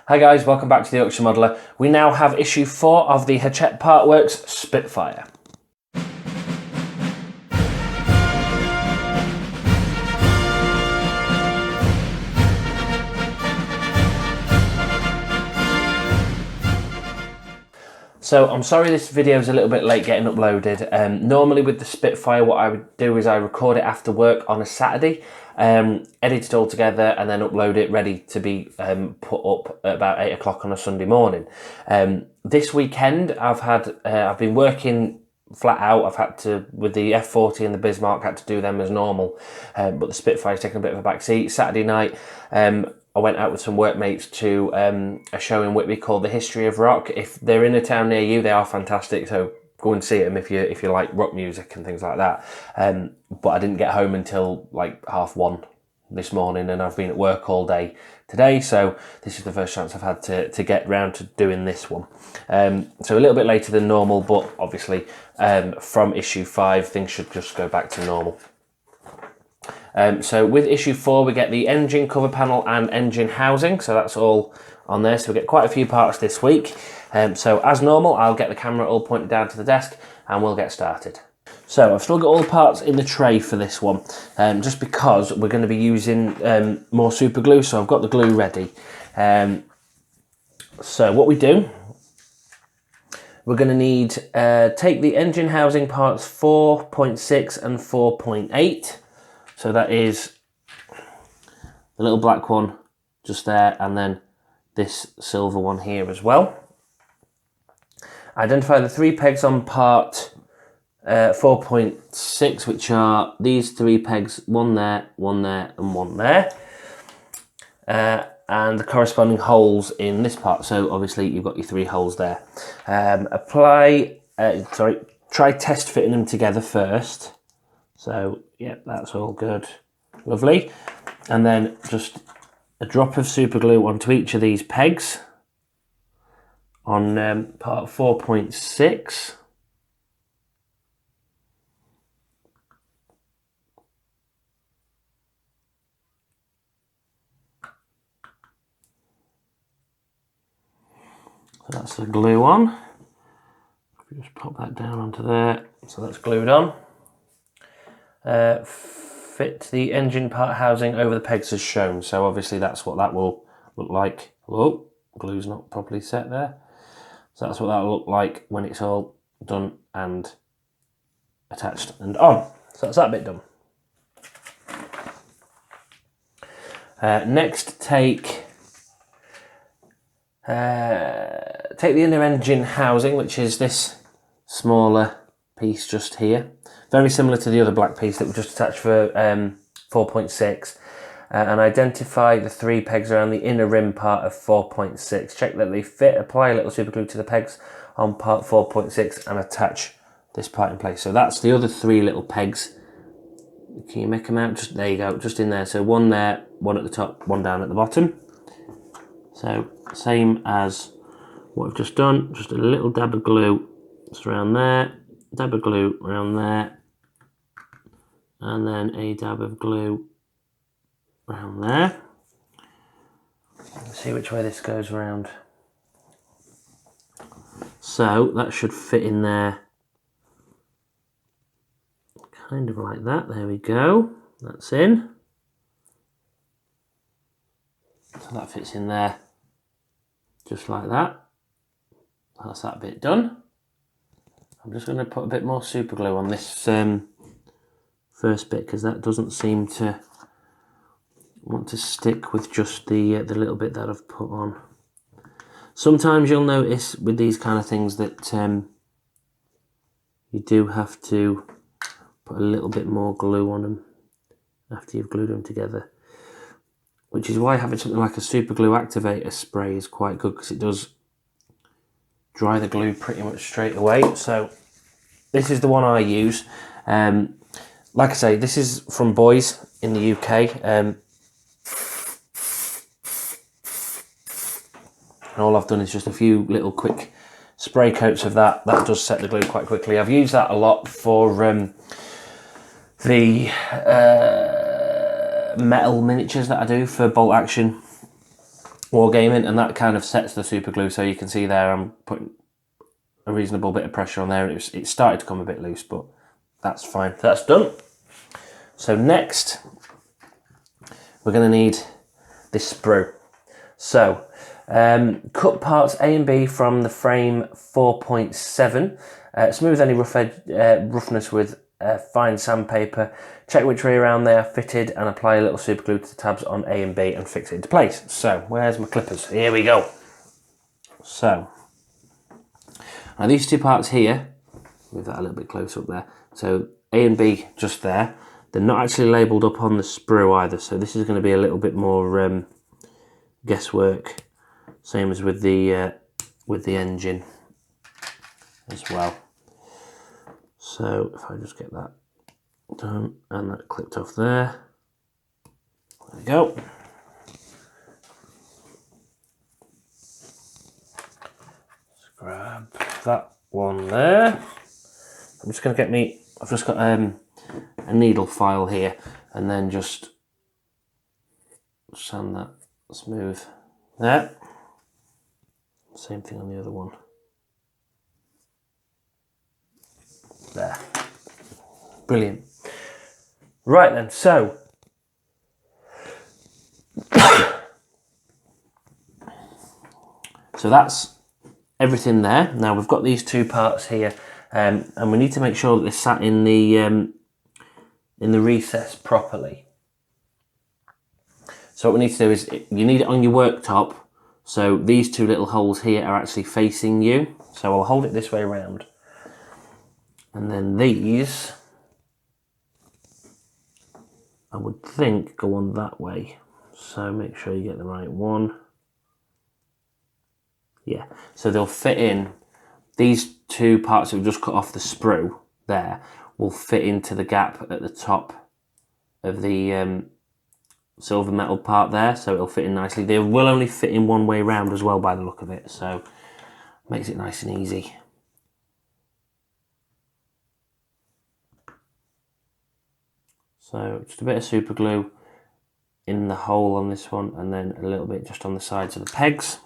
Hi guys, welcome back to the Yorkshire Modeller. We now have issue 4 of the Hachette Partworks Spitfire. So I'm sorry this video is a little bit late getting uploaded. Normally with the Spitfire what I would do is I record it after work on a Saturday, edit it all together and then upload it ready to be put up at about 8 o'clock on a Sunday morning. This weekend I've been working flat out. I've had to, with the F40 and the Bismarck, had to do them as normal, but the Spitfire's taken a bit of a back seat. Saturday night I went out with some workmates to a show in Whitby called The History of Rock. If they're in a town near you, they are fantastic, so go and see them if you like rock music and things like that. But I didn't get home until like 1:30 this morning, and I've been at work all day today, so this is the first chance I've had to get round to doing this one. So a little bit later than normal, but obviously from issue 5 things should just go back to normal. So with issue 4 we get the engine cover panel and engine housing, so that's all on there, so we get quite a few parts this week. So as normal I'll get the camera all pointed down to the desk and we'll get started. So I've still got all the parts in the tray for this one, just because we're going to be using more super glue, so I've got the glue ready. So what we do, we're going to need take the engine housing parts 4.6 and 4.8. So that is the little black one just there, and then this silver one here as well. Identify the 3 pegs on part 4.6, which are these 3 pegs, one there, and one there. And the corresponding holes in this part. So obviously you've got your 3 holes there. Try test fitting them together first. So, yeah, that's all good. Lovely. And then just a drop of super glue onto each of these pegs on part 4.6. So that's the glue on. Just pop that down onto there. So that's glued on. Fit the engine part housing over the pegs as shown. So obviously that's what that will look like. Oh, glue's not properly set there. So that's what that will look like when it's all done and attached and on. So that's that bit done. Next, take the inner engine housing, which is this smaller piece just here. Very similar to the other black piece that we just attached for 4.6. And identify the 3 pegs around the inner rim part of 4.6. Check that they fit, apply a little super glue to the pegs on part 4.6 and attach this part in place. So that's the other 3 little pegs. Can you make them out? Just there you go, just in there. So one there, one at the top, one down at the bottom. So same as what I've just done, just a little dab of glue just around there, dab of glue around there, and then a dab of glue around there. Let's see which way this goes around. So that should fit in there, kind of like that. There we go, that's in. So that fits in there, just like that. That's that bit done. I'm just going to put a bit more super glue on this first bit, because that doesn't seem to want to stick with just the little bit that I've put on. Sometimes you'll notice with these kind of things that you do have to put a little bit more glue on them after you've glued them together, which is why having something like a super glue activator spray is quite good, because it does dry the glue pretty much straight away. So this is the one I use. Like I say, this is from Boys in the UK. And all I've done is just a few little quick spray coats of that. That does set the glue quite quickly. I've used that a lot for the metal miniatures that I do for bolt action. wargaming, and that kind of sets the super glue. So you can see there I'm putting a reasonable bit of pressure on there. It started to come a bit loose, but that's fine. That's done. So next we're going to need this sprue. So cut parts A and B from the frame 4.7. Smooth any roughness with fine sandpaper. Check which way around they are fitted and apply a little super glue to the tabs on A and B and fix it into place. So where's my clippers? Here we go. So now these two parts here, move that a little bit closer up there. So A and B just there. They're not actually labelled up on the sprue either, so this is going to be a little bit more guesswork. Same as with the engine as well. So if I just get that done and that clipped off there. There we go. Let's grab that one there. I'm just going to get me, I've just got a needle file here, and then just sand that smooth there. Same thing on the other one. There. Brilliant. Right then, so that's everything there. Now we've got these two parts here, and we need to make sure that they're sat in the recess properly. So what we need to do is, you need it on your worktop, so these two little holes here are actually facing you. So I'll hold it this way around, and then these, I would think, go on that way. So make sure you get the right one. Yeah, so they'll fit in. These two parts that we've just cut off the sprue there will fit into the gap at the top of the silver metal part there, so it'll fit in nicely. They will only fit in one way round as well by the look of it, so makes it nice and easy. So just a bit of super glue in the hole on this one, and then a little bit just on the sides of the pegs.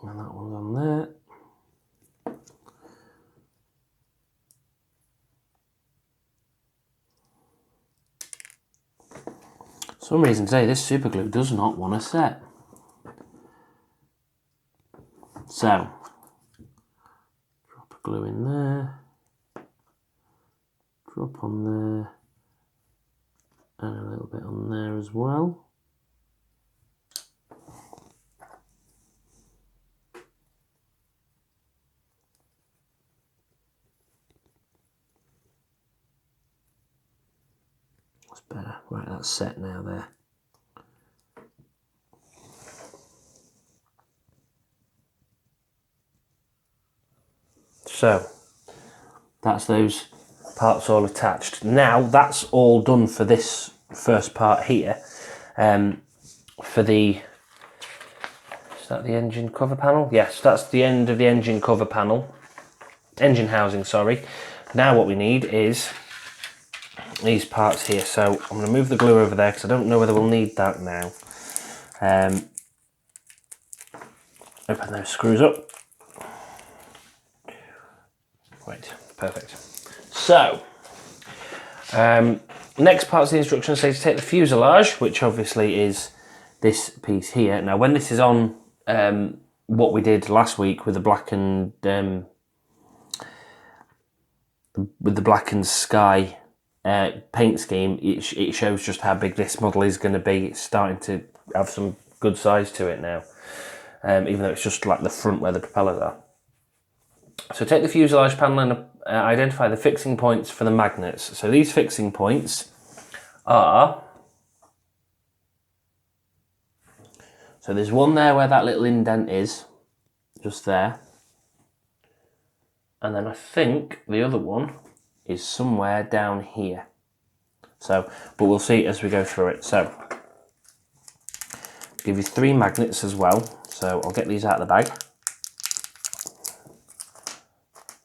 And that one's on there. For some reason today this super glue does not want to set. So drop a glue in there, drop on there, and a little bit on there as well. That's better. Right, that's set now there. So that's those parts all attached. Now that's all done for this first part here. For the, is that the engine cover panel? Yes, that's the end of the engine cover panel. Engine housing, sorry. Now what we need is these parts here. So I'm going to move the glue over there because I don't know whether we'll need that now. Open those screws up. Right, perfect. So, next part of the instructions say to take the fuselage, which obviously is this piece here. Now, when this is on what we did last week with the blackened sky paint scheme, it shows just how big this model is going to be. It's starting to have some good size to it now, even though it's just like the front where the propellers are. So take the fuselage panel and identify the fixing points for the magnets. So these fixing points are, so there's one there where that little indent is, just there. And then I think the other one is somewhere down here. So, but we'll see as we go through it. So, give you 3 magnets as well. So I'll get these out of the bag.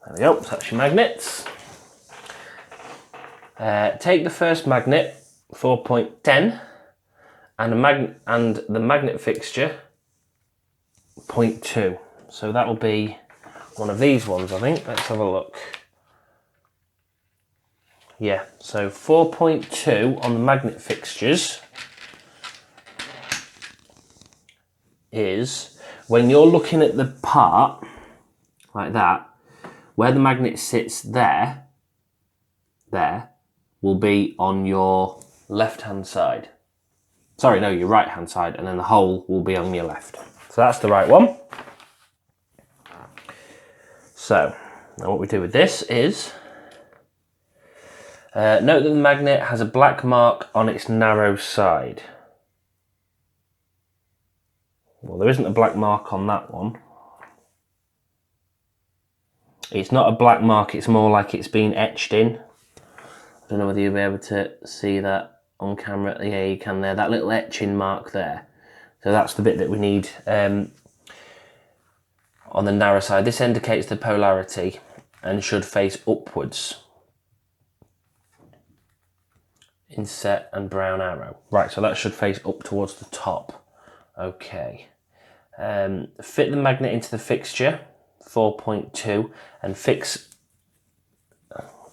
There we go, so that's your magnets. Take the first magnet, 4.10, and the magnet fixture, 0.2. So that will be one of these ones, I think. Let's have a look. Yeah, so 4.2 on the magnet fixtures is, when you're looking at the part, like that, where the magnet sits there will be on your left-hand side. Sorry, no, your right-hand side, and then the hole will be on your left. So that's the right one. So, now what we do with this is, note that the magnet has a black mark on its narrow side. Well, there isn't a black mark on that one. It's not a black mark, it's more like it's been etched in. I don't know whether you'll be able to see that on camera. Yeah, you can there, that little etching mark there. So that's the bit that we need on the narrow side. This indicates the polarity and should face upwards. Inset and brown arrow. Right, so that should face up towards the top. Okay. Fit the magnet into the fixture, 4.2, and fix.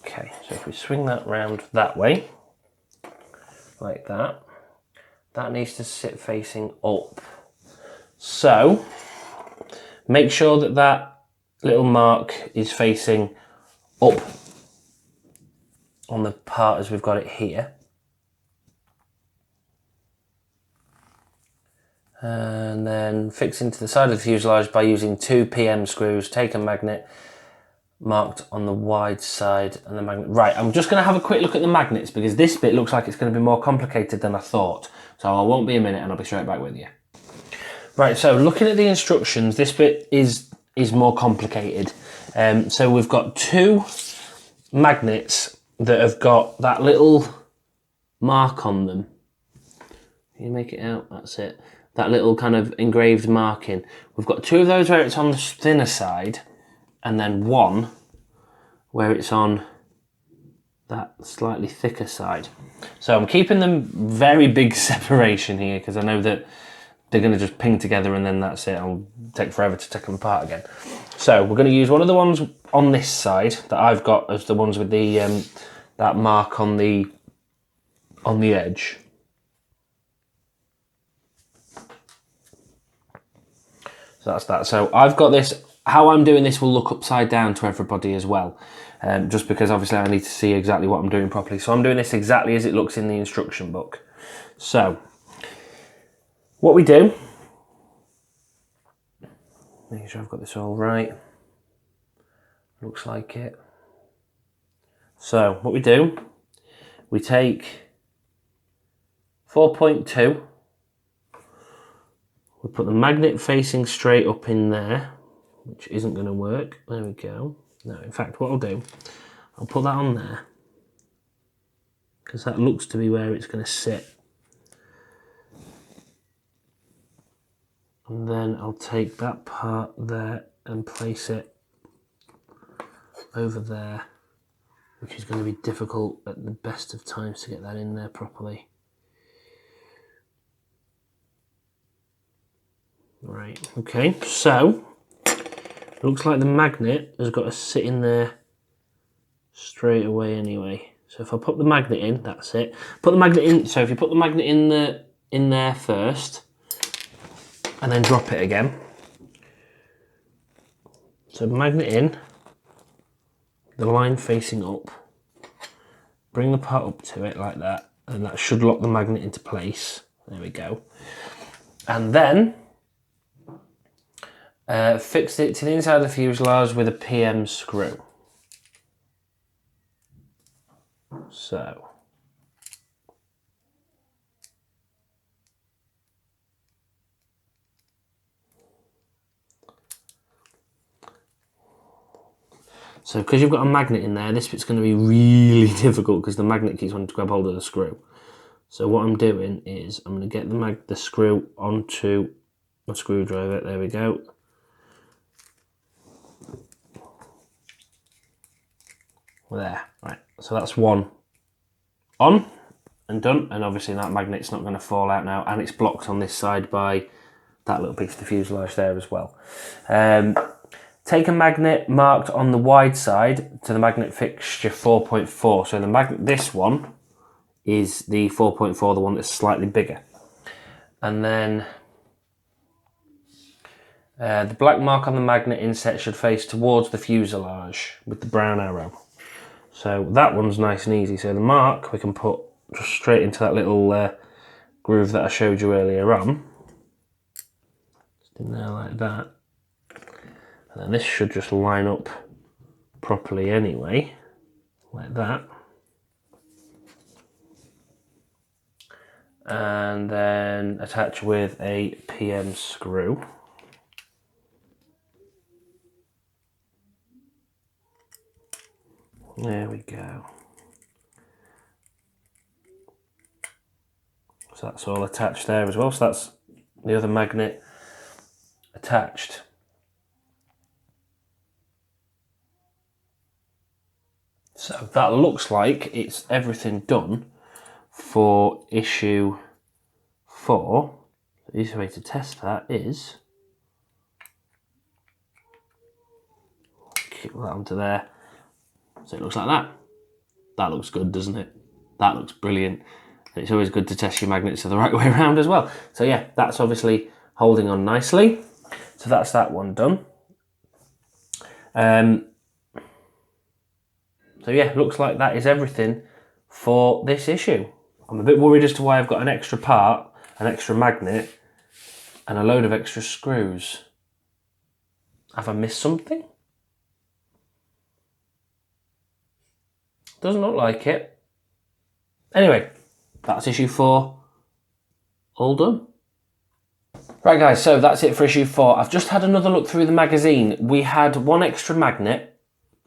Okay, so if we swing that round that way, like that, that needs to sit facing up. So make sure that that little mark is facing up on the part as we've got it here. And then fix into the side of the fuselage by using 2 PM screws. Take a magnet marked on the wide side and the magnet. Right, I'm just going to have a quick look at the magnets because this bit looks like it's going to be more complicated than I thought. So I won't be a minute and I'll be straight back with you. Right, so looking at the instructions, this bit is more complicated. So we've got 2 magnets that have got that little mark on them. Can you make it out? That's it. That little kind of engraved marking. We've got 2 of those where it's on the thinner side, and then 1 where it's on that slightly thicker side. So I'm keeping them very big separation here because I know that they're going to just ping together and then that's it. It'll take forever to take them apart again. So we're going to use one of the ones on this side that I've got as the ones with the that mark on the edge. So that's that. So I've got this. How I'm doing this will look upside down to everybody as well, just because obviously I need to see exactly what I'm doing properly. So I'm doing this exactly as it looks in the instruction book. So what we do, make sure I've got this all right. Looks like it. So what we do, we take 4.2. We put the magnet facing straight up in there, which isn't going to work. There we go. No, in fact, what I'll do, I'll put that on there because that looks to be where it's going to sit. And then I'll take that part there and place it over there, which is going to be difficult at the best of times to get that in there properly. Right, okay, so it looks like the magnet has got to sit in there straight away anyway. So if I put the magnet in, that's it. Put the magnet in, so if you put the magnet in there first and then drop it again. So magnet in, the line facing up, bring the part up to it like that, and that should lock the magnet into place. There we go. And then fix it to the inside of the fuselage with a PM screw. So because you've got a magnet in there, this bit's going to be really difficult because the magnet keeps wanting to grab hold of the screw. So what I'm doing is I'm going to get the screw onto a screwdriver. There we go. There, right, so that's one on and done, and obviously that magnet's not going to fall out now, and it's blocked on this side by that little piece of the fuselage there as well. Take a magnet marked on the wide side to the magnet fixture 4.4. So the magnet, this one is the 4.4, the one that's slightly bigger. And then the black mark on the magnet inset should face towards the fuselage with the brown arrow. So that one's nice and easy. So the mark we can put just straight into that little groove that I showed you earlier on. Just in there like that. And then this should just line up properly anyway, like that. And then attach with a PM screw. There we go. So that's all attached there as well. So that's the other magnet attached. So that looks like it's everything done for issue 4. The easiest way to test that is keep that onto there. So it looks like that. That looks good, doesn't it? That looks brilliant. And it's always good to test your magnets the right way around as well. So yeah, that's obviously holding on nicely. So that's that one done. So yeah, looks like that is everything for this issue. I'm a bit worried as to why I've got an extra part, an extra magnet, and a load of extra screws. Have I missed something? Doesn't look like it. Anyway, that's issue 4, all done. Right guys, so that's it for issue 4. I've just had another look through the magazine. We had one extra magnet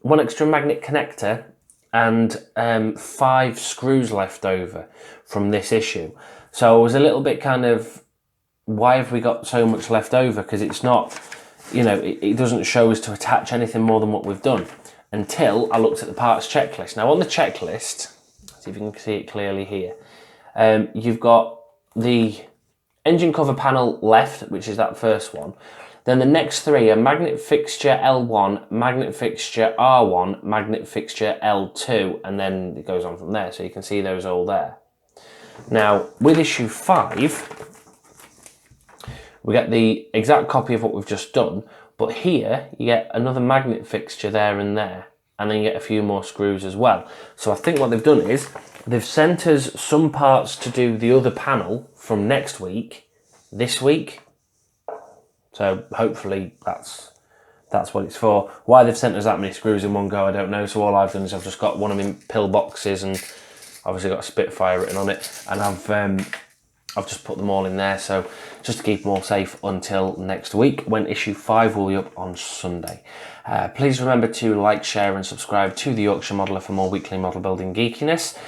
connector, and 5 screws left over from this issue. So I was a little bit kind of, why have we got so much left over? Because it's not, you know, it doesn't show us to attach anything more than what we've done until I looked at the parts checklist. Now on the checklist, see if you can see it clearly here, you've got the engine cover panel left, which is that first one. Then the next 3 are magnet fixture L1, magnet fixture R1, magnet fixture L2, and then it goes on from there. So you can see those all there. Now, with issue 5, we get the exact copy of what we've just done, but here you get another magnet fixture there, and then you get a few more screws as well. So I think what they've done is they've sent us some parts to do the other panel from next week, this week. So hopefully that's what it's for. Why they've sent us that many screws in one go, I don't know. So all I've done is I've just got one of my pill boxes and obviously got a Spitfire written on it, and I've just put them all in there. So just to keep them all safe until next week when issue 5 will be up on Sunday. Please remember to like, share and subscribe to the Yorkshire Modeller for more weekly model building geekiness.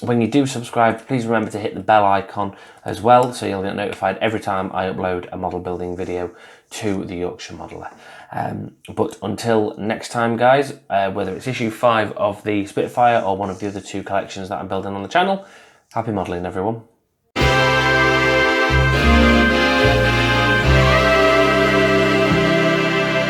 When you do subscribe, please remember to hit the bell icon as well, so you'll get notified every time I upload a model building video to the Yorkshire Modeller. But until next time guys, whether it's issue 5 of the Spitfire or one of the other 2 collections that I'm building on the channel, happy modelling everyone.